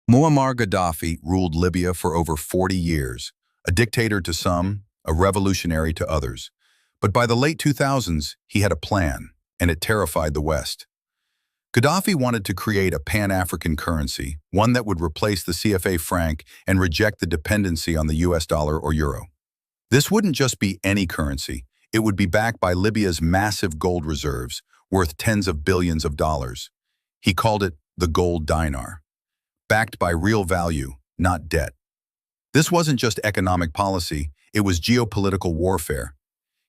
Muammar Gaddafi ruled Libya for over 40 years, a dictator to some, a revolutionary to others. But by the late 2000s, he had a plan, and it terrified the West. Gaddafi wanted to create a pan-African currency, one that would replace the CFA franc and reject the dependency on the US dollar or euro. This wouldn't just be any currency, it would be backed by Libya's massive gold reserves, worth tens of billions of dollars. He called it the Gold Dinar, backed by real value, not debt. This wasn't just economic policy, it was geopolitical warfare.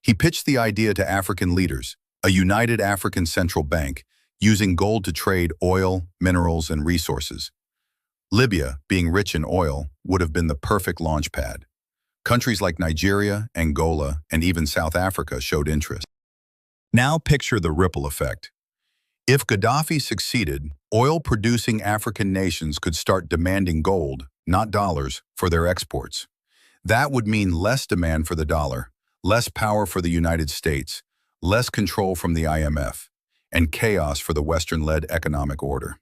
He pitched the idea to African leaders, a united African central bank, using gold to trade oil, minerals, and resources. Libya, being rich in oil, would have been the perfect launchpad. Countries like Nigeria, Angola, and even South Africa showed interest. Now picture the ripple effect. If Gaddafi succeeded, oil-producing African nations could start demanding gold, not dollars, for their exports. That would mean less demand for the dollar, less power for the United States, less control from the IMF, and chaos for the Western-led economic order.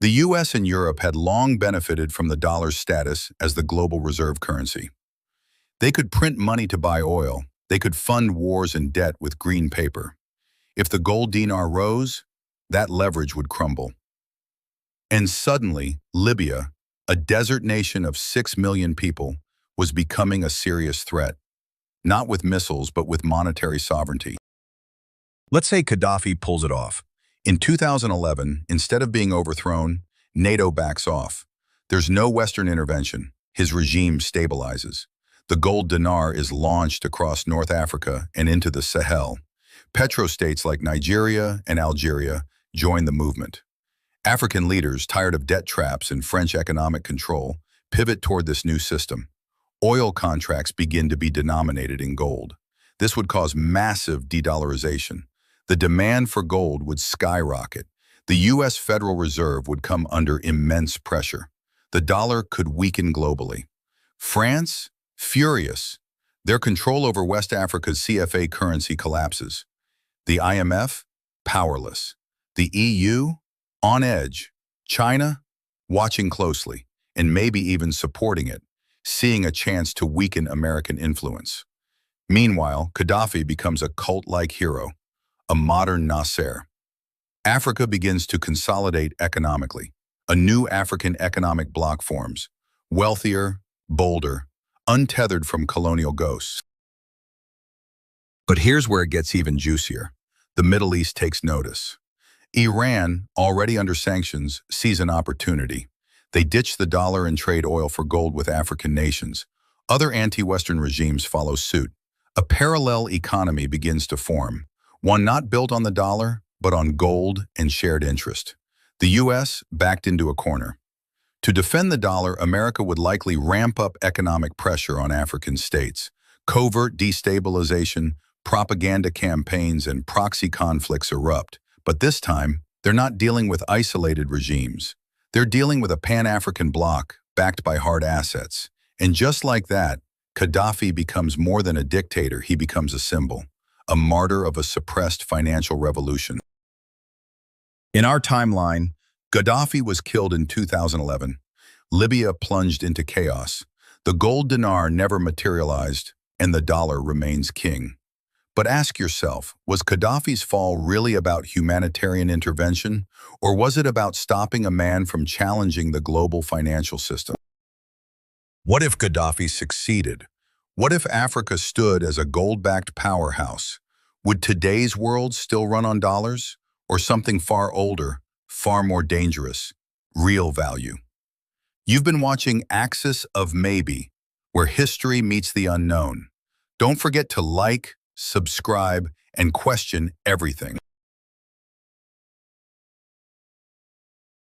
The US and Europe had long benefited from the dollar's status as the global reserve currency. They could print money to buy oil, they could fund wars and debt with green paper. If the gold dinar rose, that leverage would crumble. And suddenly, Libya, a desert nation of 6 million people, was becoming a serious threat, not with missiles but with monetary sovereignty. Let's say Gaddafi pulls it off. In 2011, instead of being overthrown, NATO backs off. There's no Western intervention. His regime stabilizes. The gold dinar is launched across North Africa and into the Sahel. Petrostates like Nigeria and Algeria join the movement. African leaders, tired of debt traps and French economic control, pivot toward this new system. Oil contracts begin to be denominated in gold. This would cause massive de-dollarization. The demand for gold would skyrocket. The US Federal Reserve would come under immense pressure. The dollar could weaken globally. France, furious. Their control over West Africa's CFA currency collapses. The IMF, powerless. The EU, on edge. China, watching closely, and maybe even supporting it, seeing a chance to weaken American influence. Meanwhile, Gaddafi becomes a cult-like hero, a modern Nasser. Africa begins to consolidate economically. A new African economic bloc forms, wealthier, bolder, untethered from colonial ghosts. But here's where it gets even juicier. The Middle East takes notice. Iran, already under sanctions, sees an opportunity. They ditch the dollar and trade oil for gold with African nations. Other anti-Western regimes follow suit. A parallel economy begins to form, one not built on the dollar, but on gold and shared interest. The US backed into a corner. To defend the dollar, America would likely ramp up economic pressure on African states. Covert destabilization, propaganda campaigns, and proxy conflicts erupt. But this time, they're not dealing with isolated regimes. They're dealing with a pan-African bloc backed by hard assets. And just like that, Gaddafi becomes more than a dictator, he becomes a symbol, a martyr of a suppressed financial revolution. In our timeline, Gaddafi was killed in 2011. Libya plunged into chaos. The gold dinar never materialized, and the dollar remains king. But ask yourself, was Gaddafi's fall really about humanitarian intervention, or was it about stopping a man from challenging the global financial system? What if Gaddafi succeeded? What if Africa stood as a gold-backed powerhouse? Would today's world still run on dollars, or something far older, far more dangerous, real value? You've been watching Axis of Maybe, where history meets the unknown. Don't forget to like, subscribe, and question everything.